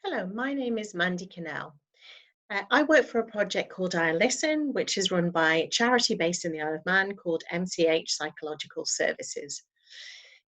Hello, my name is Mandy Cannell. I work for a project called I Listen, which is run by a charity based in the Isle of Man called MCH Psychological Services.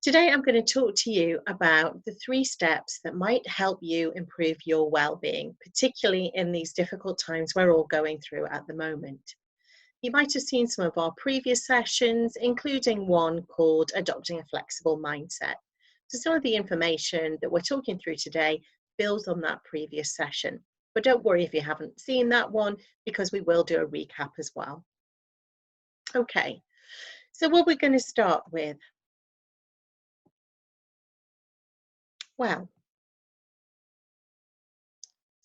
Today, I'm going to talk to you about the 3 steps that might help you improve your well-being, particularly in these difficult times we're all going through at the moment. You might have seen some of our previous sessions, including one called Adopting a Flexible Mindset. So some of the information that we're talking through today builds on that previous session. But don't worry if you haven't seen that one, because we will do a recap as well. Okay, so what we're going to start with, well,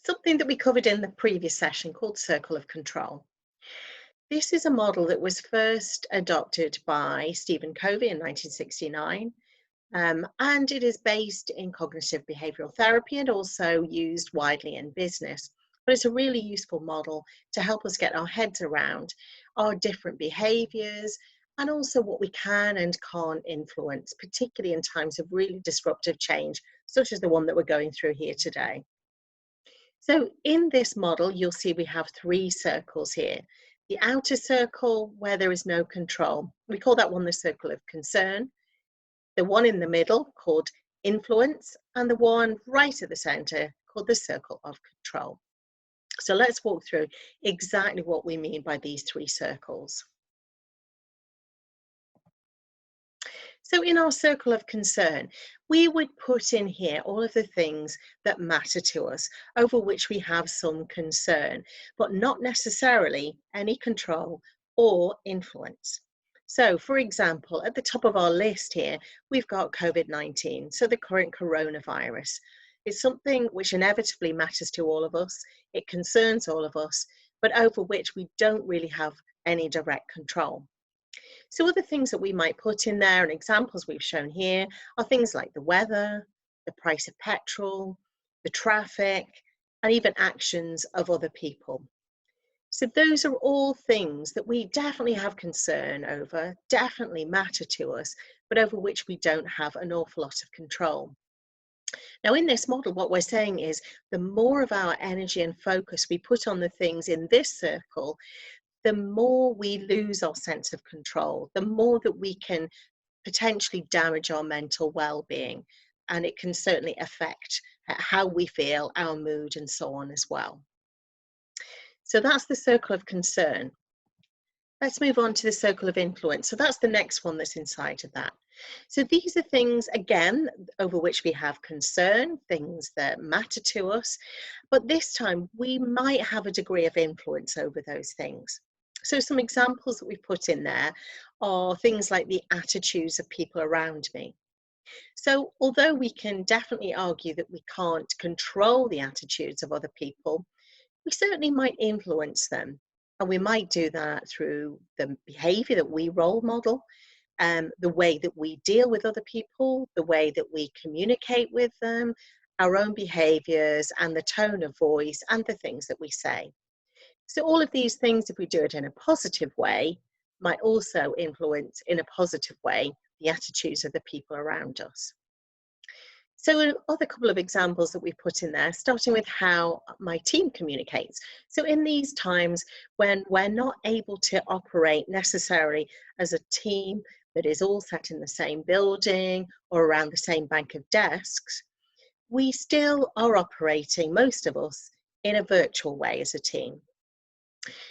something that we covered in the previous session called Circle of Control. This is a model that was first adopted by Stephen Covey in 1969. And it is based in cognitive behavioral therapy and also used widely in business. But it's a really useful model to help us get our heads around our different behaviors and also what we can and can't influence, particularly in times of really disruptive change, such as the one that we're going through here today. So in this model, you'll see we have 3 circles here. The outer circle, where there is no control. We call that one the circle of concern. The one in the middle called influence, and the one right at the center called the circle of control. So let's walk through exactly what we mean by these 3 circles. So in our circle of concern, we would put in here all of the things that matter to us, over which we have some concern, but not necessarily any control or influence. So, for example, at the top of our list here, we've got COVID-19, so the current coronavirus. It's something which inevitably matters to all of us. It concerns all of us, but over which we don't really have any direct control. So other things that we might put in there and examples we've shown here are things like the weather, the price of petrol, the traffic, and even actions of other people. So those are all things that we definitely have concern over, definitely matter to us, but over which we don't have an awful lot of control. Now, in this model, what we're saying is the more of our energy and focus we put on the things in this circle, the more we lose our sense of control, the more that we can potentially damage our mental well-being. And it can certainly affect how we feel, our mood, and so on as well. So that's the circle of concern. Let's move on to the circle of influence. So that's the next one that's inside of that. So these are things, again, over which we have concern, things that matter to us, but this time we might have a degree of influence over those things. So some examples that we've put in there are things like the attitudes of people around me. So although we can definitely argue that we can't control the attitudes of other people, we certainly might influence them. And we might do that through the behavior that we role model, the way that we deal with other people, the way that we communicate with them, our own behaviors, and the tone of voice, and the things that we say. So all of these things, if we do it in a positive way, might also influence in a positive way the attitudes of the people around us. So another couple of examples that we put in there, starting with how my team communicates. So in these times when we're not able to operate necessarily as a team that is all sat in the same building or around the same bank of desks, we still are operating, most of us, in a virtual way as a team.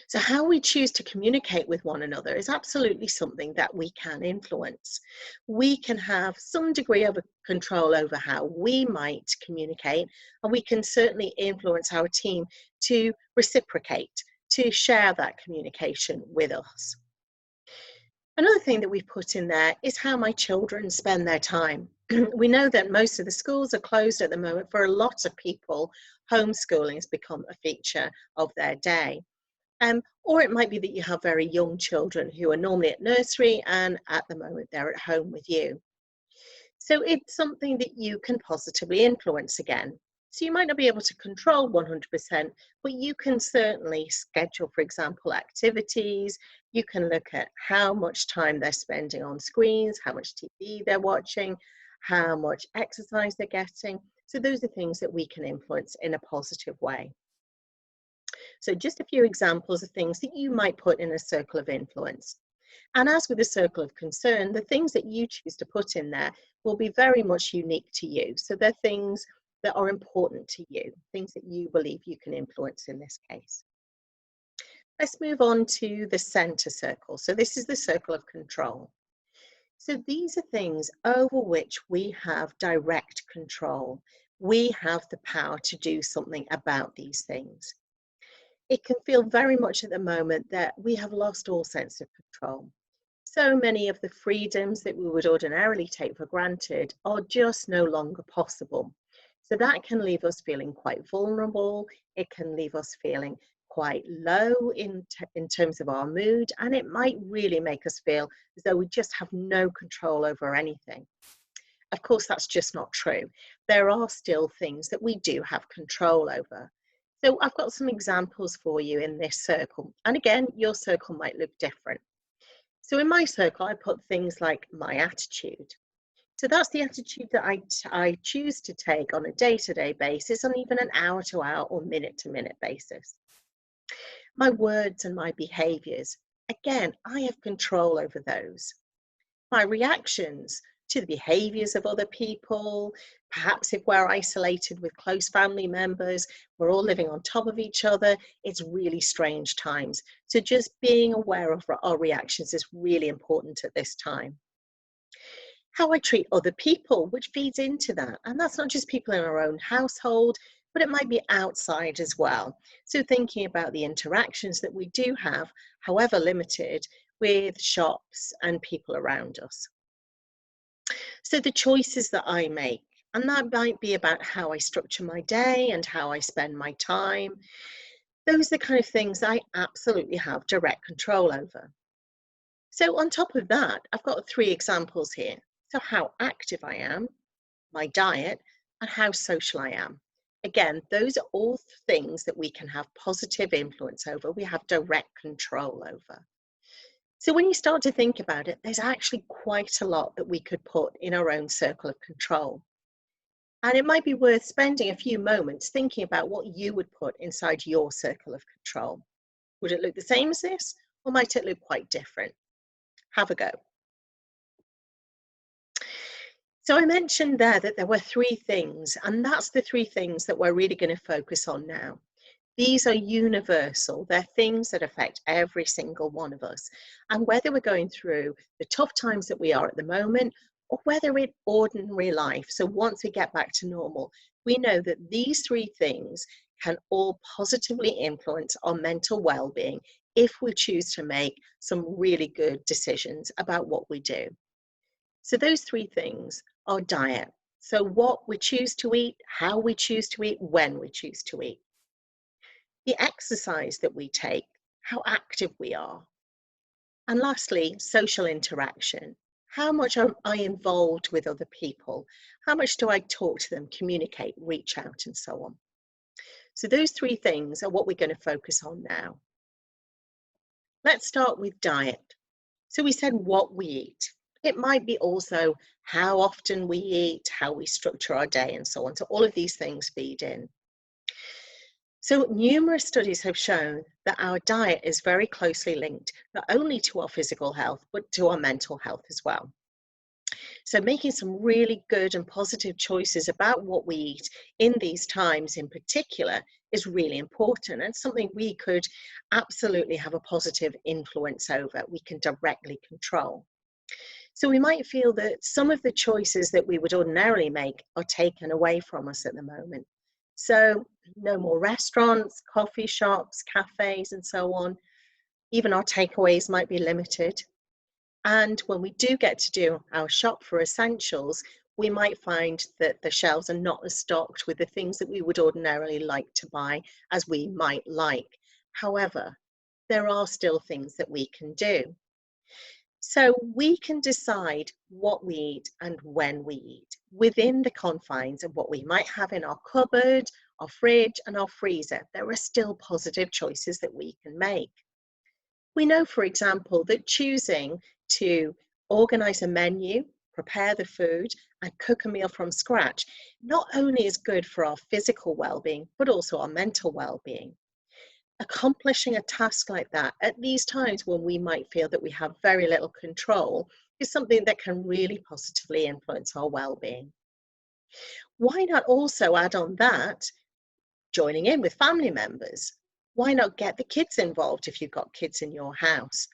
So how we choose to communicate with one another is absolutely something that we can influence. We can have some degree of control over how we might communicate, and we can certainly influence our team to reciprocate, to share that communication with us. Another thing that we've put in there is how my children spend their time. We know that most of the schools are closed at the moment. For a lot of people, homeschooling has become a feature of their day. Or it might be that you have very young children who are normally at nursery and at the moment they're at home with you. So it's something that you can positively influence again. So you might not be able to control 100%, but you can certainly schedule, for example, activities. You can look at how much time they're spending on screens, how much TV they're watching, how much exercise they're getting, So those are things that we can influence in a positive way. So just a few examples of things that you might put in a circle of influence. And as with the circle of concern, the things that you choose to put in there will be very much unique to you. So they're things that are important to you, things that you believe you can influence in this case. Let's move on to the center circle. So this is the circle of control. So these are things over which we have direct control. We have the power to do something about these things. It can feel very much at the moment that we have lost all sense of control. So many of the freedoms that we would ordinarily take for granted are just no longer possible. So that can leave us feeling quite vulnerable. It can leave us feeling quite low in terms of our mood, and it might really make us feel as though we just have no control over anything. Of course, that's just not true. There are still things that we do have control over. So I've got some examples for you in this circle. And again, your circle might look different. So in my circle, I put things like my attitude. So that's the attitude that I choose to take on a day-to-day basis, on even an hour-to-hour or minute-to-minute basis. My words and my behaviors, again, I have control over those. My reactions to the behaviors of other people, perhaps if we're isolated with close family members, we're all living on top of each other, it's really strange times. So just being aware of our reactions is really important at this time. How I treat other people, which feeds into that. And that's not just people in our own household, but it might be outside as well. So thinking about the interactions that we do have, however limited, with shops and people around us. So the choices that I make, and that might be about how I structure my day and how I spend my time. Those are the kind of things I absolutely have direct control over. So on top of that, I've got three examples here. So how active I am, my diet, and how social I am. Again, those are all things that we can have positive influence over, we have direct control over. So when you start to think about it, there's actually quite a lot that we could put in our own circle of control. And it might be worth spending a few moments thinking about what you would put inside your circle of control. Would it look the same as this, or might it look quite different? Have a go. So I mentioned there that there were three things, and that's the three things that we're really going to focus on now. These are universal. They're things that affect every single one of us. And whether we're going through the tough times that we are at the moment, or whether in ordinary life, so once we get back to normal, we know that these three things can all positively influence our mental well-being if we choose to make some really good decisions about what we do. So those three things are diet. So what we choose to eat, how we choose to eat, when we choose to eat. The exercise that we take, how active we are. And lastly, social interaction. How much am I involved with other people? How much do I talk to them, communicate, reach out, and so on? So those three things are what we're going to focus on now. Let's start with diet. So we said what we eat. It might be also how often we eat, how we structure our day, and so on. So all of these things feed in. So numerous studies have shown that our diet is very closely linked, not only to our physical health, but to our mental health as well. So making some really good and positive choices about what we eat in these times in particular is really important, and something we could absolutely have a positive influence over. We can directly control. So we might feel that some of the choices that we would ordinarily make are taken away from us at the moment. So no more restaurants, coffee shops, cafes, and so on. Even our takeaways might be limited. And when we do get to do our shop for essentials, we might find that the shelves are not as stocked with the things that we would ordinarily like to buy as we might like. However, there are still things that we can do. So we can decide what we eat and when we eat within the confines of what we might have in our cupboard, our fridge, and our freezer. There are still positive choices that we can make. We know, for example, that choosing to organize a menu, prepare the food, and cook a meal from scratch not only is good for our physical well-being, but also our mental well-being. Accomplishing a task like that at these times when we might feel that we have very little control is something that can really positively influence our well-being. Why not also add on that joining in with family members? Why not get the kids involved if you've got kids in your house?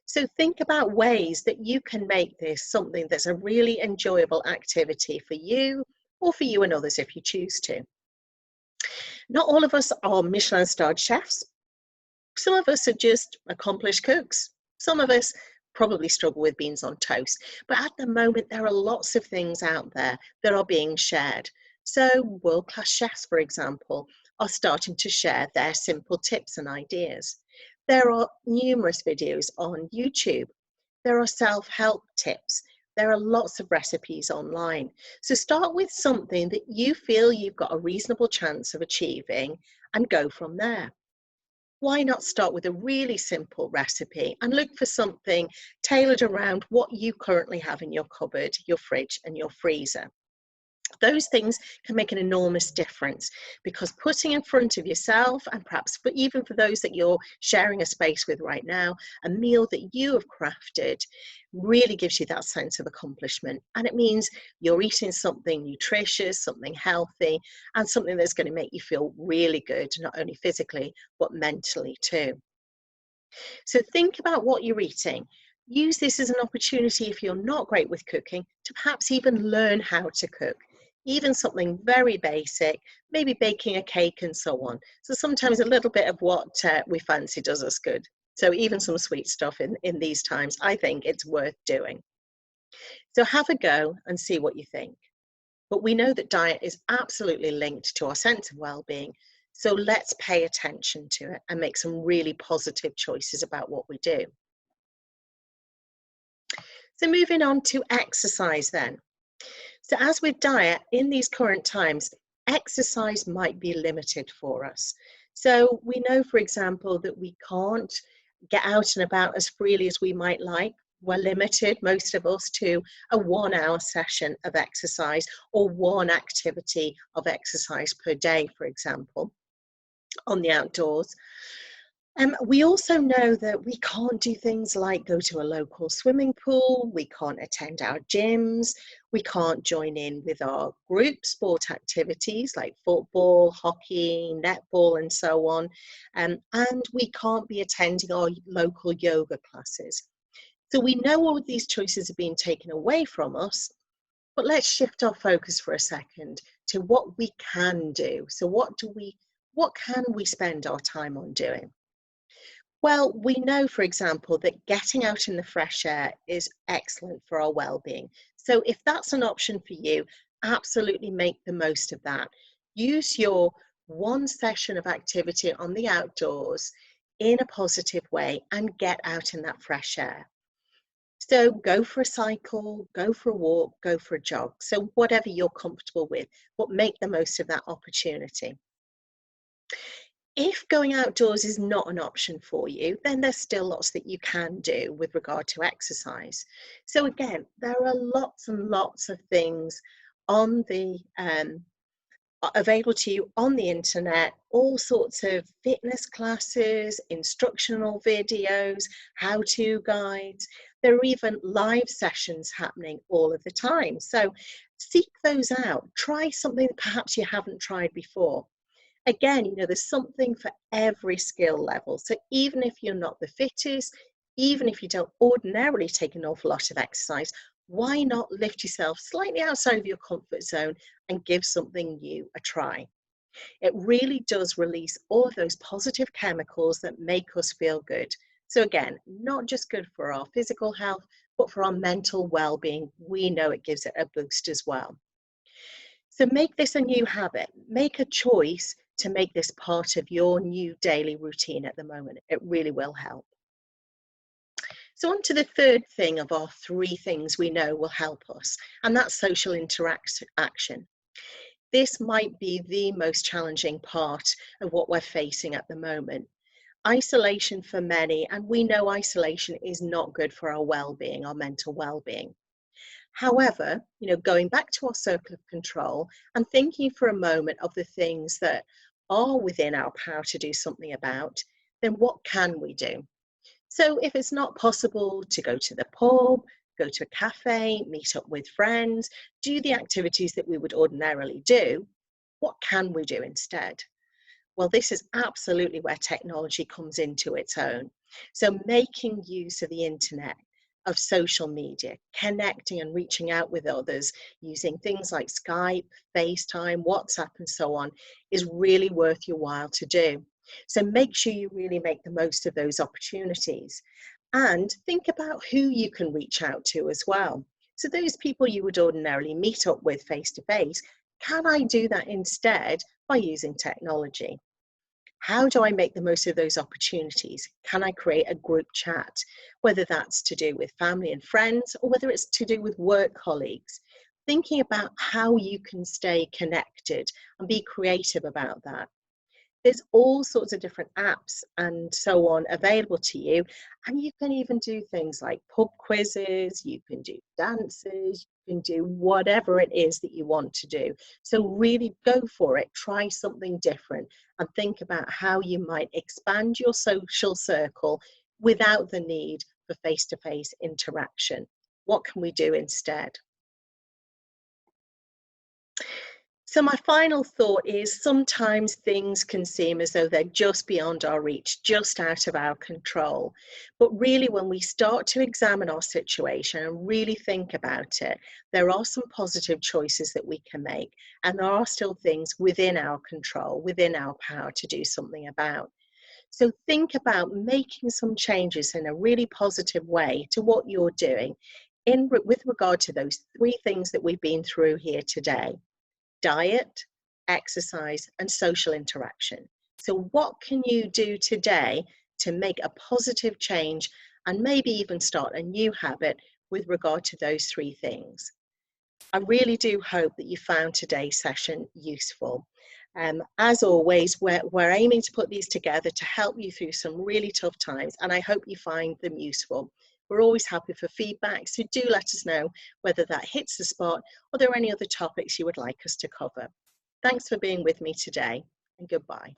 So think about ways that you can make this something that's a really enjoyable activity for you or for you and others if you choose to. Not all of us are Michelin-starred chefs. Some of us are just accomplished cooks. Some of us probably struggle with beans on toast. But at the moment, there are lots of things out there that are being shared. So world-class chefs, for example, are starting to share their simple tips and ideas. There are numerous videos on YouTube. There are self-help tips. There are lots of recipes online. So start with something that you feel you've got a reasonable chance of achieving and go from there. Why not start with a really simple recipe and look for something tailored around what you currently have in your cupboard, your fridge, and your freezer? Those things can make an enormous difference because putting in front of yourself and perhaps even for those that you're sharing a space with right now, a meal that you have crafted really gives you that sense of accomplishment. And it means you're eating something nutritious, something healthy, and something that's going to make you feel really good, not only physically, but mentally too. So think about what you're eating. Use this as an opportunity if you're not great with cooking to perhaps even learn how to cook. Even something very basic, maybe baking a cake and so on. So sometimes a little bit of what we fancy does us good. So even some sweet stuff in these times, I think it's worth doing. So have a go and see what you think. But we know that diet is absolutely linked to our sense of well-being. So let's pay attention to it and make some really positive choices about what we do. So moving on to exercise then. So as with diet, in these current times, exercise might be limited for us. So we know, for example, that we can't get out and about as freely as we might like. We're limited, most of us, to a 1 hour session of exercise or one activity of exercise per day, for example, on the outdoors. We also know that we can't do things like go to a local swimming pool, we can't attend our gyms, we can't join in with our group sport activities like football, hockey, netball, and so on. And we can't be attending our local yoga classes. So we know all of these choices are being taken away from us, but let's shift our focus for a second to what we can do. So what can we spend our time on doing? Well, we know, for example, that getting out in the fresh air is excellent for our well-being. So if that's an option for you, absolutely make the most of that. Use your one session of activity on the outdoors in a positive way and get out in that fresh air. So go for a cycle, go for a walk, go for a jog. So whatever you're comfortable with, but make the most of that opportunity. If going outdoors is not an option for you, then there's still lots that you can do with regard to exercise. So again, there are lots and lots of things on the available to you on the internet, all sorts of fitness classes, instructional videos, how-to guides. There are even live sessions happening all of the time. So seek those out. Try something that perhaps you haven't tried before. Again, there's something for every skill level. So even if you're not the fittest, even if you don't ordinarily take an awful lot of exercise, why not lift yourself slightly outside of your comfort zone and give something new a try? It really does release all of those positive chemicals that make us feel good. So again, not just good for our physical health, but for our mental well-being. We know it gives it a boost as well. So make this a new habit. Make a choice to make this part of your new daily routine at the moment. It really will help. So on to the third thing of our three things we know will help us, and that's social interaction. This might be the most challenging part of what we're facing at the moment. Isolation for many, and we know isolation is not good for our well-being, our mental well-being. However, going back to our circle of control and thinking for a moment of the things that are within our power to do something about, then what can we do? So if it's not possible to go to the pub, go to a cafe, meet up with friends, do the activities that we would ordinarily do, what can we do instead? Well, this is absolutely where technology comes into its own. So, making use of the internet, of social media, connecting and reaching out with others using things like Skype, FaceTime, WhatsApp, and so on is really worth your while to do. So, make sure you really make the most of those opportunities and think about who you can reach out to as well. So, those people you would ordinarily meet up with face to face, can I do that instead by using technology? How do I make the most of those opportunities? Can I create a group chat, whether that's to do with family and friends or whether it's to do with work colleagues? Thinking about how you can stay connected and be creative about that. There's all sorts of different apps and so on available to you. And you can even do things like pub quizzes, you can do dances, you can do whatever it is that you want to do. So really go for it, try something different, and think about how you might expand your social circle without the need for face-to-face interaction. What can we do instead? So, my final thought is sometimes things can seem as though they're just beyond our reach, just out of our control. But really, when we start to examine our situation and really think about it, there are some positive choices that we can make, and there are still things within our control, within our power to do something about. So, think about making some changes in a really positive way to what you're doing with regard to those three things that we've been through here today: diet, exercise, and social interaction. So, what can you do today to make a positive change and maybe even start a new habit with regard to those three things? I really do hope that you found today's session useful. As always, we're aiming to put these together to help you through some really tough times, and I hope you find them useful. We're always happy for feedback, so do let us know whether that hits the spot or there are any other topics you would like us to cover. Thanks for being with me today, and goodbye.